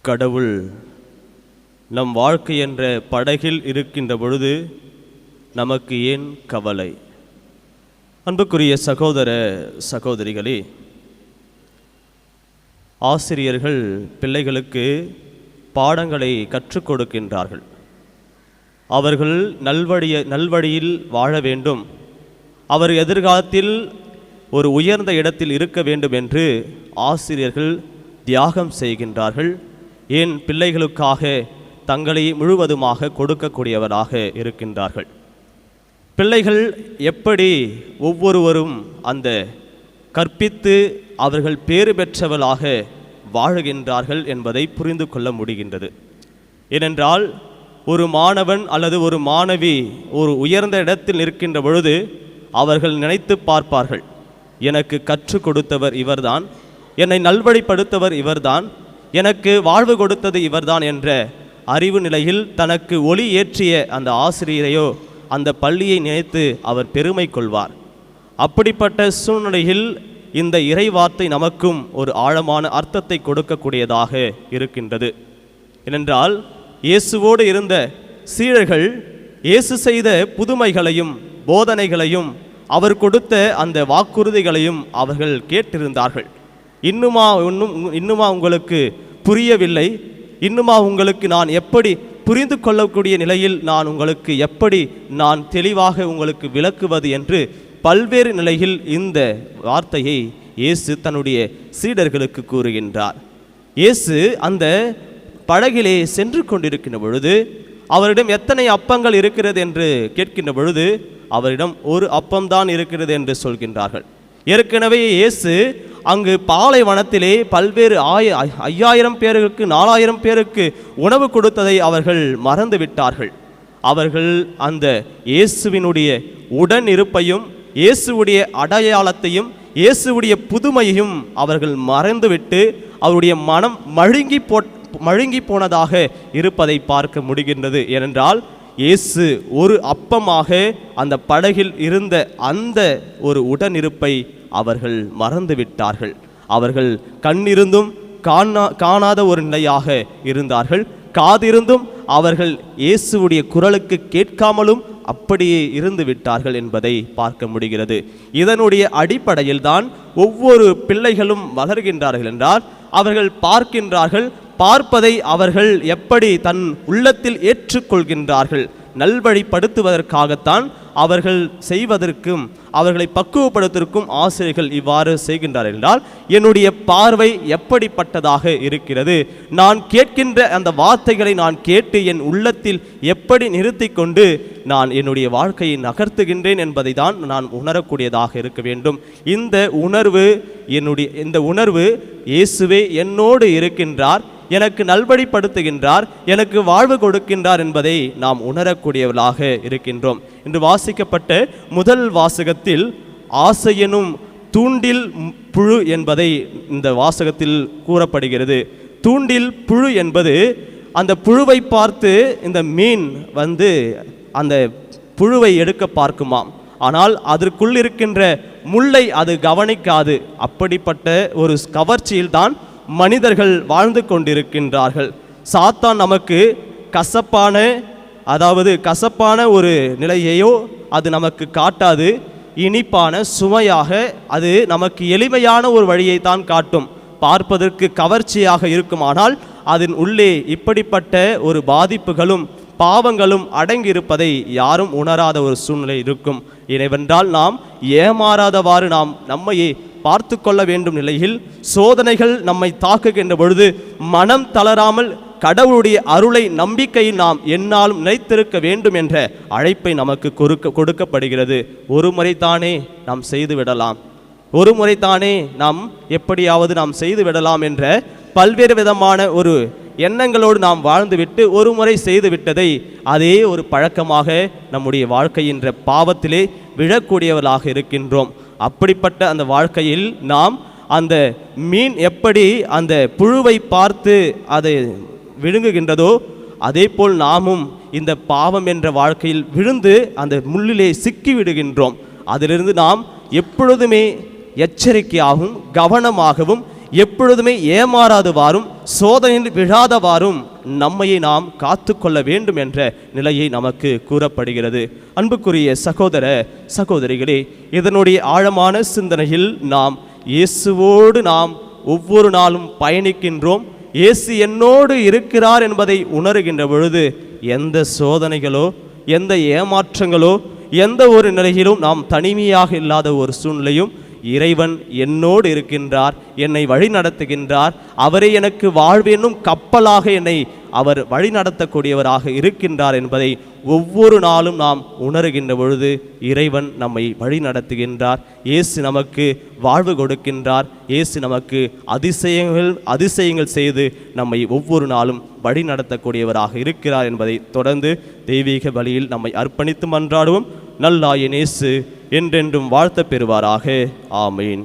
கடவுள் நம் வாழ்க்கை என்ற படகில் இருக்கின்ற பொழுது நமக்கு ஏன் கவலை? அன்புக்குரிய சகோதர சகோதரிகளே, ஆசிரியர்கள் பிள்ளைகளுக்கு பாடங்களை கற்றுக் கொடுக்கின்றார்கள். அவர்கள் நல்வழியில் வாழ வேண்டும், அவர் எதிர்காலத்தில் ஒரு உயர்ந்த இடத்தில் இருக்க வேண்டும் என்று ஆசிரியர்கள் தியாகம் செய்கின்றார்கள். ஏன் பிள்ளைகளுக்காக தங்களை முழுவதுமாக கொடுக்கக்கூடியவராக இருக்கின்றார்கள். பிள்ளைகள் எப்படி ஒவ்வொருவரும் அந்த கற்பித்து அவர்கள் பேறு பெற்றவர்களாக வாழுகின்றார்கள் என்பதை புரிந்து கொள்ள முடிகின்றது. ஏனென்றால் ஒரு மாணவன் அல்லது ஒரு மாணவி ஒரு உயர்ந்த இடத்தில் நிற்கின்ற பொழுது அவர்கள் நினைத்து பார்ப்பார்கள், எனக்கு கற்றுக் கொடுத்தவர் இவர்தான், என்னை நல்வழிப்படுத்தவர் இவர்தான், எனக்கு வாழ்வு கொடுத்தது இவர்தான் என்ற அறிவு நிலையில் தனக்கு ஒளி ஏற்றிய அந்த ஆசிரியரையோ அந்த பள்ளியை நினைத்து அவர் பெருமை கொள்வார். அப்படிப்பட்ட சூழ்நிலையில் இந்த இறைவார்த்தை நமக்கும் ஒரு ஆழமான அர்த்தத்தை கொடுக்கக்கூடியதாக இருக்கின்றது. ஏனென்றால் இயேசுவோடு இருந்த சீடர்கள் இயேசு செய்த புதுமைகளையும் போதனைகளையும் அவர் கொடுத்த அந்த வாக்குறுதிகளையும் அவர்கள் கேட்டிருந்தார்கள். இன்னுமா உங்களுக்கு புரியவில்லை? இன்னுமா உங்களுக்கு நான் எப்படி புரிந்து கொள்ளக்கூடிய நிலையில் நான் உங்களுக்கு எப்படி நான் தெளிவாக உங்களுக்கு விளக்குவது என்று பல்வேறு நிலையில் இந்த வார்த்தையை இயேசு தன்னுடைய சீடர்களுக்கு கூறுகின்றார். இயேசு அந்த படகிலே சென்று கொண்டிருக்கின்ற பொழுது அவரிடம் எத்தனை அப்பங்கள் இருக்கிறது என்று கேட்கின்ற பொழுது அவரிடம் ஒரு அப்பம்தான் இருக்கிறது என்று சொல்கின்றார்கள். ஏற்கனவே இயேசு அங்கு பாலைவனத்திலே பல்வேறு 5000 பேருக்கு 4000 பேருக்கு உணவு கொடுத்ததை அவர்கள் மறந்து விட்டார்கள். அவர்கள் அந்த இயேசுவினுடைய உடன் இருப்பையும் இயேசுவுடைய அடையாளத்தையும் இயேசுவுடைய புதுமையையும் அவர்கள் மறந்துவிட்டு அவருடைய மனம் மழுங்கி போனதாக இருப்பதை பார்க்க முடிகின்றது. ஏனென்றால் இயேசு ஒரு அப்பமாக அந்த படகில் இருந்த அந்த ஒரு உடனிருப்பை அவர்கள் மறந்து விட்டார்கள். அவர்கள் கண்ணிருந்தும் காணாத ஒரு நிலையாக இருந்தார்கள். காதிருந்தும் அவர்கள் இயேசுவுடைய குரலுக்கு கேட்காமலும் அப்படியே இருந்து விட்டார்கள் என்பதை பார்க்க முடிகிறது. இதனுடைய அடிப்படையில் தான் ஒவ்வொரு பிள்ளைகளும் வளர்கின்றார்கள் என்றால் அவர்கள் பார்க்கின்றார்கள், பார்ப்பதை அவர்கள் எப்படி தன் உள்ளத்தில் ஏற்றுக்கொள்கின்றார்கள். நல்வழிப்படுத்துவதற்காகத்தான் அவர்கள் செய்வதற்கும் அவர்களை பக்குவப்படுத்துவதற்கும் ஆசிரியர்கள் இவ்வாறு செய்கின்றார்கள் என்றால் என்னுடைய பார்வை எப்படிப்பட்டதாக இருக்கிறது, நான் கேட்கின்ற அந்த வார்த்தைகளை நான் கேட்டு என் உள்ளத்தில் எப்படி நிறுத்தி கொண்டு நான் என்னுடைய வாழ்க்கையை நகர்த்துகின்றேன் என்பதை தான் நான் உணரக்கூடியதாக இருக்க வேண்டும். இந்த உணர்வு இயேசுவே என்னோடு இருக்கின்றார், எனக்கு நல்வழிப்படுத்துகின்றார், எனக்கு வாழ்வு கொடுக்கின்றார் என்பதை நாம் உணரக்கூடியவர்களாக இருக்கின்றோம். இன்று வாசிக்கப்பட்ட முதல் வாசகத்தில் ஆசையெனும் தூண்டில் புழு என்பதை இந்த வாசகத்தில் கூறப்படுகிறது. தூண்டில் புழு என்பது அந்த புழுவை பார்த்து இந்த மீன் அந்த புழுவை எடுக்க பார்க்குமாம். ஆனால் அதற்குள் இருக்கின்ற முள்ளை அது கவனிக்காது. அப்படிப்பட்ட ஒரு கவர்ச்சியில்தான் மனிதர்கள் வாழ்ந்து கொண்டிருக்கின்றார்கள். சாத்தான் நமக்கு கசப்பான ஒரு நிலையையோ அது நமக்கு காட்டாது. இனிப்பான சுவையாக அது நமக்கு எளிமையான ஒரு வழியை தான் காட்டும். பார்ப்பதற்கு கவர்ச்சியாக இருக்குமானால் அதன் உள்ளே இப்படிப்பட்ட ஒரு பாதிப்புகளும் பாவங்களும் அடங்கி இருப்பதை யாரும் உணராத ஒரு சூழ்நிலை இருக்கும். ஏனென்றால் நாம் ஏமாறாதவாறு நாம் நம்மையே பார்த்து கொள்ள வேண்டும். நிலையில் சோதனைகள் நம்மை தாக்குகின்ற பொழுது மனம் தளராமல் கடவுளுடைய அருளை நம்பிக்கையில் நாம் என்னாலும் நிலைத்திருக்க வேண்டும் என்ற அழைப்பை நமக்கு கொடுக்கப்படுகிறது. ஒரு முறைத்தானே நாம் செய்துவிடலாம், ஒரு முறைத்தானே நாம் எப்படியாவது நாம் செய்துவிடலாம் என்ற பல்வேறு விதமான ஒரு எண்ணங்களோடு நாம் வாழ்ந்துவிட்டு ஒரு முறை செய்து விட்டதை அதே ஒரு பழக்கமாக நம்முடைய வாழ்க்கையின்ற பாவத்திலே விழக்கூடியவர்களாக இருக்கின்றோம். அப்படிப்பட்ட அந்த வாழ்க்கையில் நாம் அந்த மீன் எப்படி அந்த புழுவை பார்த்து அதை விழுங்குகின்றதோ அதே போல் நாமும் இந்த பாவம் என்ற வாழ்க்கையில் விழுந்து அந்த முள்ளிலே சிக்கி விடுகின்றோம். அதிலிருந்து நாம் எப்பொழுதுமே எச்சரிக்கையாகவும் கவனமாகவும் எப்பொழுதுமே ஏமாறாதவாறும் சோதனையில் விழாதவாறும் நம்மையை நாம் காத்து கொள்ள வேண்டும் என்ற நிலையை நமக்கு கூறப்படுகிறது. அன்புக்குரிய சகோதர சகோதரிகளே, இதனுடைய ஆழமான சிந்தனையில் நாம் இயேசுவோடு நாம் ஒவ்வொரு நாளும் பயணிக்கின்றோம். இயேசு என்னோடு இருக்கிறார் என்பதை உணர்கின்ற பொழுது எந்த சோதனைகளோ எந்த ஏமாற்றங்களோ எந்த ஒரு நிலையிலும் நாம் தனிமையாக இல்லாத ஒரு சூழ்நிலையும் இறைவன் என்னோடு இருக்கின்றார், என்னை வழி நடத்துகின்றார், அவரை எனக்கு வாழ்வென்னும் கப்பலாக என்னை அவர் வழி நடத்தக்கூடியவராக இருக்கின்றார் என்பதை ஒவ்வொரு நாளும் நாம் உணர்கின்ற பொழுது இறைவன் நம்மை வழி நடத்துகின்றார். இயேசு நமக்கு வாழ்வு கொடுக்கின்றார். இயேசு நமக்கு அதிசயங்கள் செய்து நம்மை ஒவ்வொரு நாளும் வழி நடத்தக்கூடியவராக இருக்கிறார் என்பதை தொடர்ந்து தெய்வீக பலியில் நம்மை அர்ப்பணித்து மன்றாடுவோம். நல்லாயன் இயேசு என்றென்றும் வாழ்த்த பெறுவாராக. ஆமீன்.